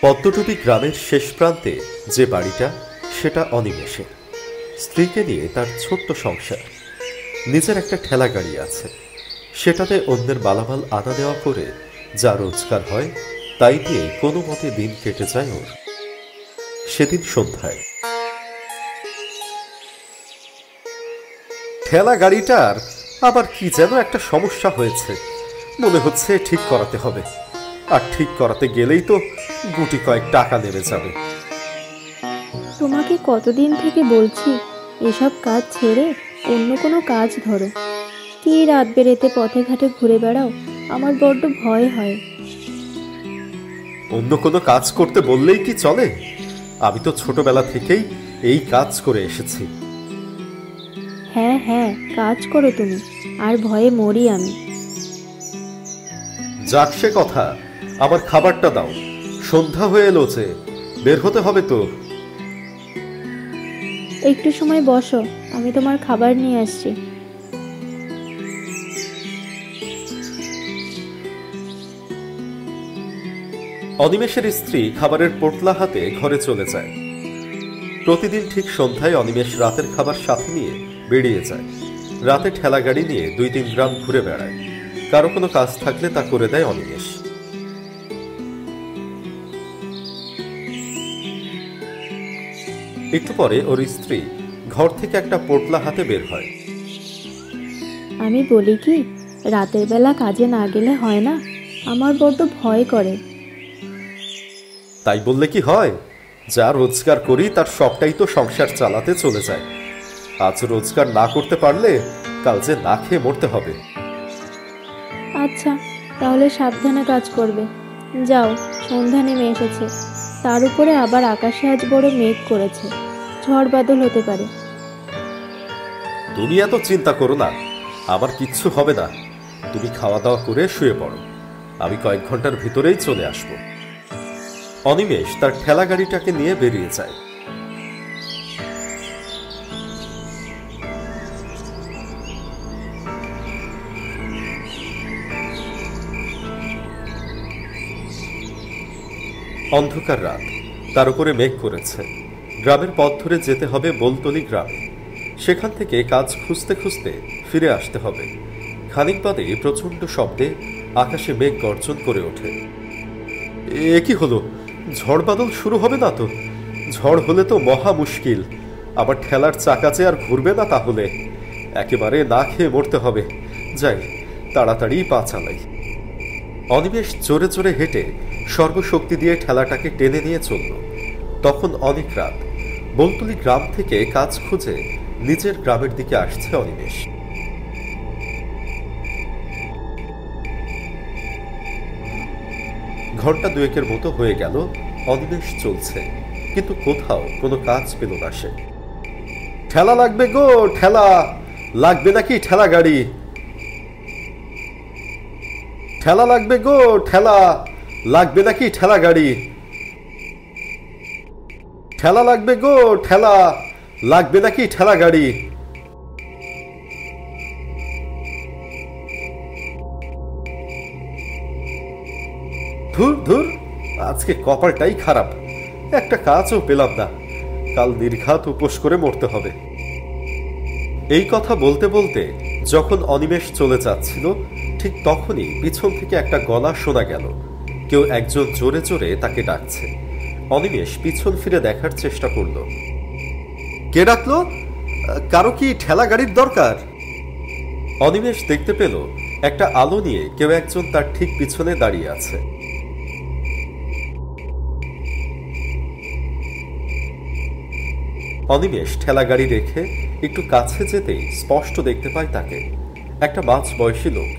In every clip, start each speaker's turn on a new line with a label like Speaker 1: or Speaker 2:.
Speaker 1: পদ্মটুপি গ্রামের শেষ প্রান্তে যে বাড়িটা সেটা অনিমেষের। স্ত্রীকে নিয়ে তার ছোট্ট সংসার, নিজের একটা ঠেলা গাড়ি আছে, সেটাতে অন্যের মালামাল আনা নেওয়া করে যা রোজগার হয় তাই দিয়ে কোনো মতে দিন কেটে যায় ওর। সেদিন সন্ধ্যায় ঠেলা গাড়িটার আবার কি যেন একটা সমস্যা হয়েছে, মনে হচ্ছে ঠিক করাতে হবে। আর ঠিক করাতে গেলেই তো গুটি কয়েক টাকা নেমে যাবে।
Speaker 2: তোমাকে কতদিন থেকে বলছি এসব কাজ ছেড়ে অন্য কোনো কাজ ধরো। কি রাত বেরেতে পথে ঘাটে ঘুরে বেড়াও, আমার বড্ড ভয় হয়।
Speaker 1: অন্য কোনো কাজ করতে বললেই কি চলে? আমি তো ছোটবেলা থেকেই এই কাজ করে এসেছি।
Speaker 2: হ্যাঁ হ্যাঁ, কাজ করো তুমি, আর ভয়ে মরি আমি।
Speaker 1: যাক সে কথা, আমার খাবারটা দাও, সন্ধ্যা হয়ে এলো যে, বের হতে হবে তো।
Speaker 2: একটু সময় বসো, আমি তোমার খাবার নিয়ে আসছি।
Speaker 1: অনিমেষের স্ত্রী খাবারের পোটলা হাতে ঘরে চলে যায়। প্রতিদিন ঠিক সন্ধ্যায় অনিমেষ রাতের খাবার সাথে নিয়ে বেরিয়ে যায়। রাতে ঠেলা গাড়ি নিয়ে 2-3 গ্রাম ঘুরে বেড়ায়। কারো কোনো কাজ থাকলে তা করে দেয় অনিমেষ। একটু পরে ওর স্ত্রী ঘর থেকে একটা পোটলা হাতে বের হয়।
Speaker 2: আমি বলি কি, রাতের বেলা কাজে না গেলে হয় না? আমার বড্ড ভয় করে।
Speaker 1: তাই বললে কি হয়? যা রোজগার করি তার সবটাই তো সংসার চালাতে চলে যায়। আজ রোজগার না করতে পারলে কাল যে না খেয়ে মরতে হবে।
Speaker 2: আচ্ছা, তাহলে সাবধানে কাজ করবে। যাও, সন্ধ্যা নেমে এসেছে, তার উপরে আবার আকাশে আজ বড় মেঘ করেছে, ঝড় বাদল হতে পারে।
Speaker 1: তুমি এত চিন্তা করো না, আমার কিচ্ছু হবে না। তুমি খাওয়া দাওয়া করে শুয়ে পড়ো, আমি কয়েক ঘন্টার ভিতরেই চলে আসব। অনিমেষ তার ঠেলা গাড়িটাকে নিয়ে বেরিয়ে যায়। অন্ধকার রাত, তার উপরে মেঘ করেছে। গ্রামের পথ ধরে যেতে হবে বোলতলি গ্রামে। সেখান থেকে কাজ খুঁজতে খুঁজতে ফিরে আসতে হবে। খানিক বাদে প্রচন্ড শব্দে আকাশে মেঘ গর্জন করে ওঠে। এ কি হলো? ঝড় বাদল শুরু হবে না তো? ঝড় হলে তো মহা মুশকিল। আবার ঠেলার চাকা যে আর ঘুরবে না তাহলে। একেবারে না খেয়ে মরতে হবে। যাই, তাড়াতাড়ি পা চালাই। অনিমেষ জোরে জোরে হেঁটে সর্বশক্তি দিয়ে ঠেলাটাকে টেনে নিয়ে চলল। তখন অনেক রাত। বোলতলি গ্রাম থেকে কাজ খুঁজে নিজের গ্রামের দিকে আসছে অনিমেষ। ঘন্টা 2-এর মতো হয়ে গেল অনিমেষ চলছে, কিন্তু কোথাও কোনো কাজ পেল না সে। ঠেলা লাগবে গো, ঠেলা লাগবে নাকি? ঠেলা গাড়ি ঠেলা লাগবে গো, ঠেলা লাগবে নাকি? ঠেলা গাড়ি ঠেলা লাগবে গো, ঠেলা লাগবে নাকি? ঠেলা গাড়ি। ধুর ধুর, আজকে কপালটাই খারাপ, একটা কাজও পেলাম না। কাল নির্ঘাত উপোস করে মরতে হবে। এই কথা বলতে বলতে যখন অনিমেষ চলে যাচ্ছিল, ঠিক তখনই পিছন থেকে একটা গলা শোনা গেল। কেউ একজন জোরে জোরে তাকে ডাকছে। অনিমেষ পিছন ফিরে দেখার চেষ্টা করল। কে ডাকলো? কারো কি ঠেলা গাড়ির দরকার? অনিমেষ দেখতে পেল একটা আলো নিয়ে কেউ একজন তার ঠিক পিছনে দাঁড়িয়ে আছে। অনিমেষ ঠেলা গাড়ি রেখে একটু কাছে যেতেই স্পষ্ট দেখতে পায় তাকে। একটা মাঝ বয়সী লোক,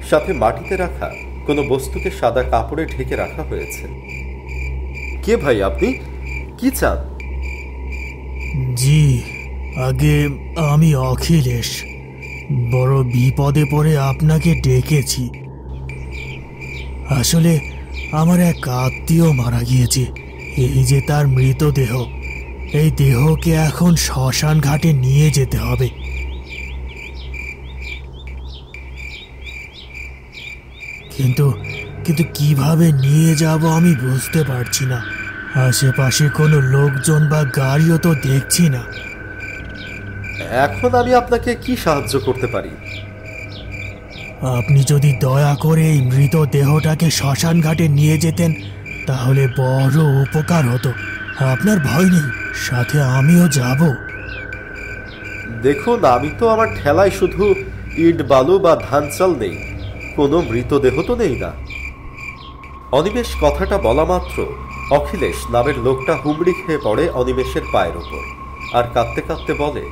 Speaker 1: সাথে মাটিতে রাখা কোনো বস্তুকে সাদা কাপড়ে ঢেকে রাখা হয়েছে। কে ভাই আপনি? কি চান?
Speaker 3: জি, আগে আমি অখিলেশ, বড় বিপদে পড়ে আপনাকে ডেকেছি। আসলে আমার এক আত্মীয় মারা গিয়েছে। এই যে তার মৃতদেহ, এই দেহকে এখন শ্মশান ঘাটে নিয়ে যেতে হবে। কিন্তু কিন্তু কিভাবে নিয়ে যাব আমি বুঝতে পারছি না। আশেপাশে কোনো লোকজন বা গাড়িও তো দেখছি না।
Speaker 1: এখন আমি আপনাকে কি সাহায্য করতে পারি?
Speaker 3: আপনি যদি দয়া করে এই মৃতদেহটাকে শ্মশান ঘাটে নিয়ে যেতেন তাহলে বড় উপকার হতো। আপনার ভয় নেই, সাথে আমিও যাব।
Speaker 1: দেখুন, আমি তো আমার ঠেলায় শুধু ইট বালু বা ধান চাল নেই, কোনো মৃতদেহ তো নেই না। অনিমেষ কথাটা বলা মাত্র অখিলেশ নামের লোকটা হুমড়ি খেয়ে পড়ে অনিমেষের পায়ের উপর, আর কাঁদতে কাঁদতে বলে,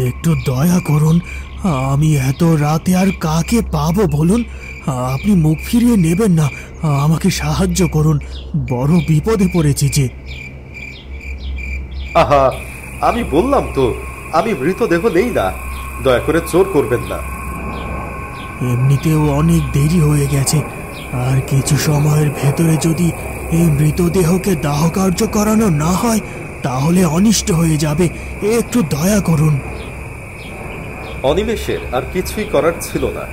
Speaker 3: একটু দয়া করুন, আমি এত রাতে আর কাকে পাবো বলুন? আপনি মুখ ফিরিয়ে নেবেন না, আমাকে সাহায্য করুন, বড় বিপদে পড়েছি যে।
Speaker 1: আহা, আমি বললাম তো আমি মৃতদেহ নেই না, দয়া করে জোর করবেন না।
Speaker 3: এমনিতেও অনেক দেরি হয়ে গেছে, আর কিছু সময়ের ভেতরে যদি এই মৃতদেহকে দাহ কার্য করানো না হয় তাহলে অনিষ্ট হয়ে যাবে, একটু দয়া করুন।
Speaker 1: অনিমেষের আর কিছুই করার ছিল না।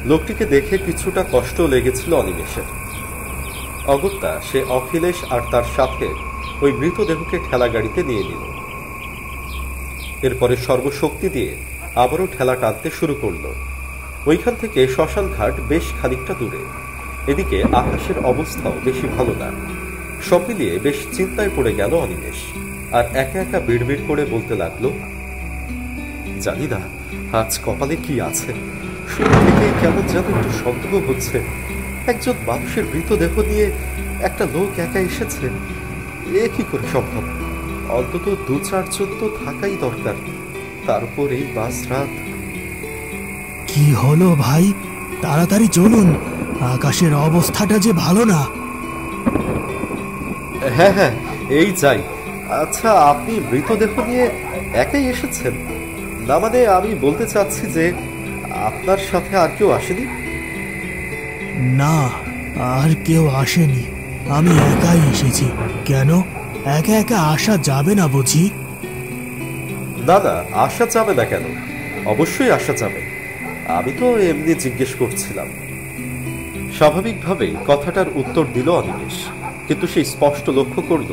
Speaker 1: লোকটিকে দেখে কিছুটা কষ্ট লেগেছিল অনিমেষের। অগত্যা সে অখিলেশ আর তার সাথে ওই মৃতদেহকে ঠেলা গাড়িতে নিয়ে নিল। এরপরে সর্বশক্তি দিয়ে আবারও ঠেলা টানতে শুরু করলো। ওইখান থেকে শ্মশান ঘাট বেশ খানিকটা দূরে। এদিকে আকাশের অবস্থাও বেশি ভালো না। সব মিলিয়ে বেশ চিন্তায় পড়ে গেল অনিমেষ, আর একা একা বিড়বিড় করে বলতে লাগলো, জানি না আজ কপালে কি আছে। শুরু থেকে কেমন যেন একটু সন্দেহ হচ্ছে। একজন মানুষের মৃতদেহ নিয়ে একটা লোক একা এসেছে, এ কি করে সম্ভব? অন্তত 2-4 জন তো থাকাই দরকার, তার উপর এই মাঝরাত।
Speaker 3: কি হলো ভাই, তাড়াতাড়ি চলুন, আকাশের অবস্থাটা যে ভালো না।
Speaker 1: হ্যাঁ হ্যাঁ, এই যাই। আচ্ছা, আপনি মৃতদেহ নিয়ে একাই এসেছেন? না মানে আমি বলতে চাচ্ছি যে আপনার সাথে আর কেউ আসেনি?
Speaker 3: না, আর কেউ আসেনি, আমি একাই এসেছি। কেন, একা একা আসা যাবে না বুঝি?
Speaker 1: না না, আসা যাবে না কেন? অবশ্যই আসা যাবে। আমি তো এমনি জিজ্ঞেস করছিলাম। স্বাভাবিকভাবেই কথাটার উত্তর দিল অনিমেষ, কিন্তু সে স্পষ্ট লক্ষ্য করল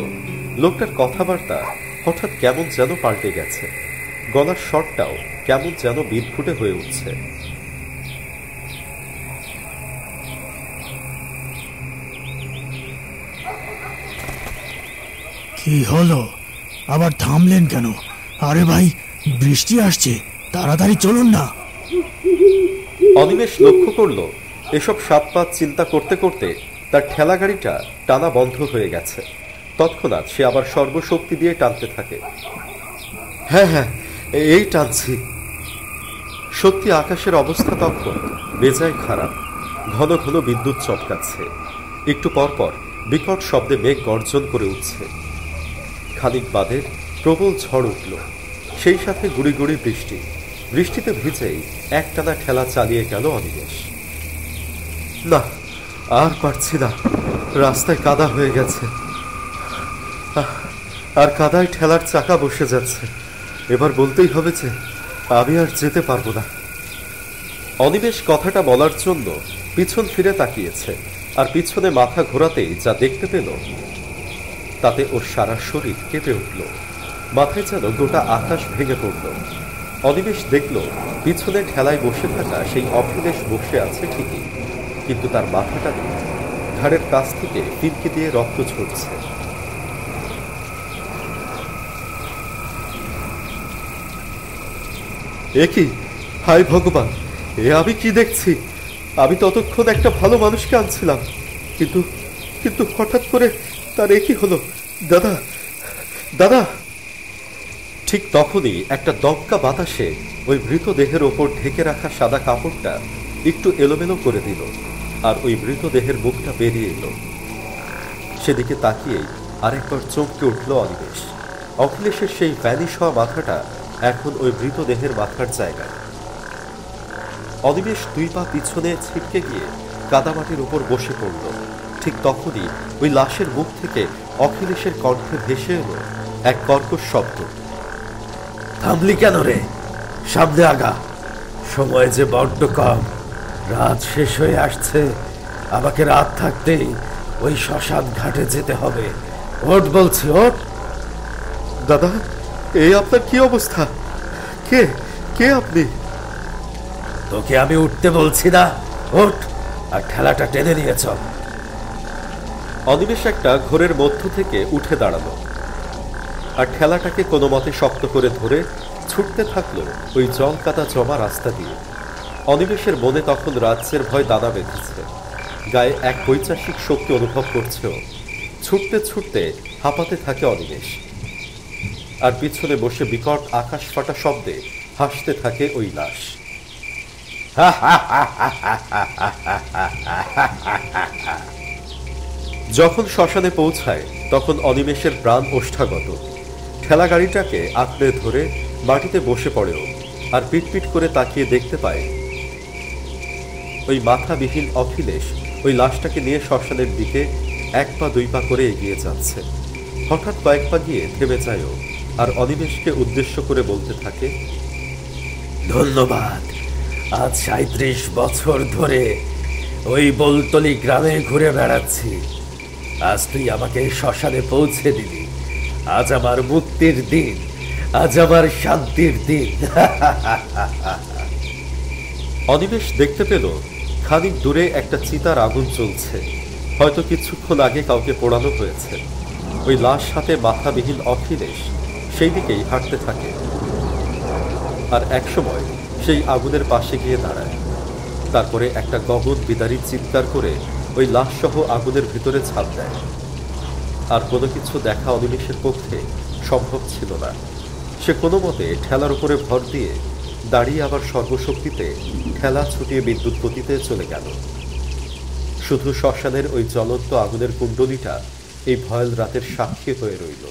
Speaker 1: লোকটার কথাবার্তা হঠাৎ কেমন যেন পাল্টে গেছে। গলার স্বরটাও কেমন যেন বিদঘুটে হয়ে উঠছে।
Speaker 3: কি হলো, আবার থামলেন কেন? আরে ভাই, বৃষ্টি আসছে, তাড়াতাড়ি চলুন না।
Speaker 1: অনিমেষ লক্ষ্য করল এসব সাত পাঁচ চিন্তা করতে করতে তার ঠেলা গাড়িটা টানা বন্ধ হয়ে গেছে। তৎক্ষণাৎ সে আবার সর্বশক্তি দিয়ে টানতে থাকে। হ্যাঁ হ্যাঁ, এই টানছি। সত্যি আকাশের অবস্থা তখন বেজায় খারাপ। ঘন ঘন বিদ্যুৎ চমকাচ্ছে, একটু পর পর বিকট শব্দে মেঘ গর্জন করে উঠছে। খানিক বাদে প্রবল ঝড় উঠল, সেই সাথে গুড়ি গুড়ি বৃষ্টি। বৃষ্টিতে ভিজেই একটানা ঠেলা চালিয়ে গেল অনিমেষ। না, আর পারছি না, রাস্তায় কাদা হয়ে গেছে, আর কাদায় ঠেলার চাকা বসে যাচ্ছে। এবার বলতেই হবে যে আমি আর যেতে পারবো না। অনিমেষ কথাটা বলার জন্য পিছন ফিরে তাকিয়েছে, আর পিছনে মাথা ঘোরাতেই যা দেখতে পেল তাতে ওর সারা শরীর কেঁপে উঠল। মাথায় যেন গোটা আকাশ ভেঙে পড়ল। অনিমেষ দেখল পিছনে ঠেলায় বসে থাকা সেই অখিলেশ বসে আছে ঠিকই, কিন্তু তার মাথাটা নেই। ঘাড়ের কাছ থেকে ফিনকি দিয়ে রক্ত ঝরছে। এ কি, হায় ভগবান, এ আমি কি দেখছি? আমি ততক্ষণ একটা ভালো মানুষকে আনছিলাম, কিন্তু কিন্তু হঠাৎ করে তার এ কি হলো? দাদা, দাদা! ঠিক তখনই একটা দমকা বাতাসে ওই মৃতদেহের ওপর ঢেকে রাখা সাদা কাপড়টা একটু এলোমেলো করে দিল, আর ওই মৃতদেহের মুখটা বেরিয়ে এলো। সেদিকে তাকিয়েই আরেকবার চমকে উঠল অনিমেষ। অখিলেশের সেই ভ্যানিশ হওয়া মাথাটা এখন ওই মৃতদেহের মাথার জায়গায়। অনিমেষ 2 পা পিছনে ছিটকে গিয়ে কাদামাটির উপর বসে পড়ল। ঠিক তখনই ওই লাশের মুখ থেকে অখিলেশের কণ্ঠে ভেসে এলো এক কর্কশ শব্দ। থামলি কেন রে? সামনে আগা, সময় যে বড্ড কম, রাত শেষ হয়ে আসছে,
Speaker 4: আমাকে রাত থাকতেই ওই শ্মশান ঘাটে যেতে হবে। ওঠ বলছি, ওঠ।
Speaker 1: দাদা, এই আপনার কি অবস্থা? কে কে আপনি?
Speaker 4: তোকে আমি উঠতে বলছি না? ওঠ আর ঠেলাটা টেনে নিয়ে চল।
Speaker 1: অনিমেষ একটা ঘোরের মধ্য থেকে উঠে দাঁড়ালো আর ঠেলাটাকে কোনো মতে শক্ত করে ধরে ছুটতে থাকলো ওই জল কাদা জমা রাস্তা দিয়ে। অনিমেষের মনে তখন রাজ্যের ভয় দানা বেঁধেছে, গায়ে এক বৈচারিক শক্তি অনুভব করছেও। ছুটতে ছুটতে হাঁপাতে থাকে অনিমেষ, আর পিছনে বসে বিকট আকাশ ফাটা শব্দে হাসতে থাকে ওই লাশ। যখন শ্মশানে পৌঁছায় তখন অনিমেষের প্রাণ ওষ্ঠাগত। ঠেলা গাড়িটাকে আঁকড়ে ধরে মাটিতে বসে পড়েও, আর পিটপিট করে তাকিয়ে দেখতে পায় ওই মাথাবিহীন অখিলেশ ওই লাশটাকে নিয়ে শ্মশানের দিকে এক পা দুই পা করে এগিয়ে যাচ্ছে। হঠাৎ কয়েক পা গিয়ে থেমে যায়ও, আর অনিমেষকে উদ্দেশ্য করে বলতে থাকে,
Speaker 4: ধন্যবাদ। আজ ৩৭ বছর ধরে ওই বলতলি গ্রামে ঘুরে বেড়াচ্ছি। আজ তুই আমাকে শ্মশানে পৌঁছে দিলি। আজ আমার মুক্তির দিন, আজ আমার শান্তির দিন।
Speaker 1: অনিমেষ দেখতে পেল খানিক দূরে একটা চিতার আগুন চলছে। হয়তো কিছুক্ষণ আগে কাউকে পোড়ানো হয়েছে। ওই লাশ হাতে মাথাবিহীন অখিলেশ সেই দিকেই হাঁটতে থাকে, আর একসময় সেই আগুনের পাশে গিয়ে দাঁড়ায়। তারপরে একটা গগন বিদারী চিৎকার করে ওই লাশ সহ আগুনের ভিতরে ঝাঁপ দেয়। আর কোনো কিছু দেখা অনিমেষের পক্ষে সম্ভব ছিল না। সে কোনো মতে ঠেলার উপরে ভর দিয়ে দাঁড়িয়ে আবার সর্বশক্তিতে ঠেলা ছুটিয়ে বিদ্যুৎ গতিতে চলে গেল। শুধু শ্মশানের ওই জ্বলন্ত আগুনের কুণ্ডলীটা এই ভয়াল রাতের সাক্ষী হয়ে রইল।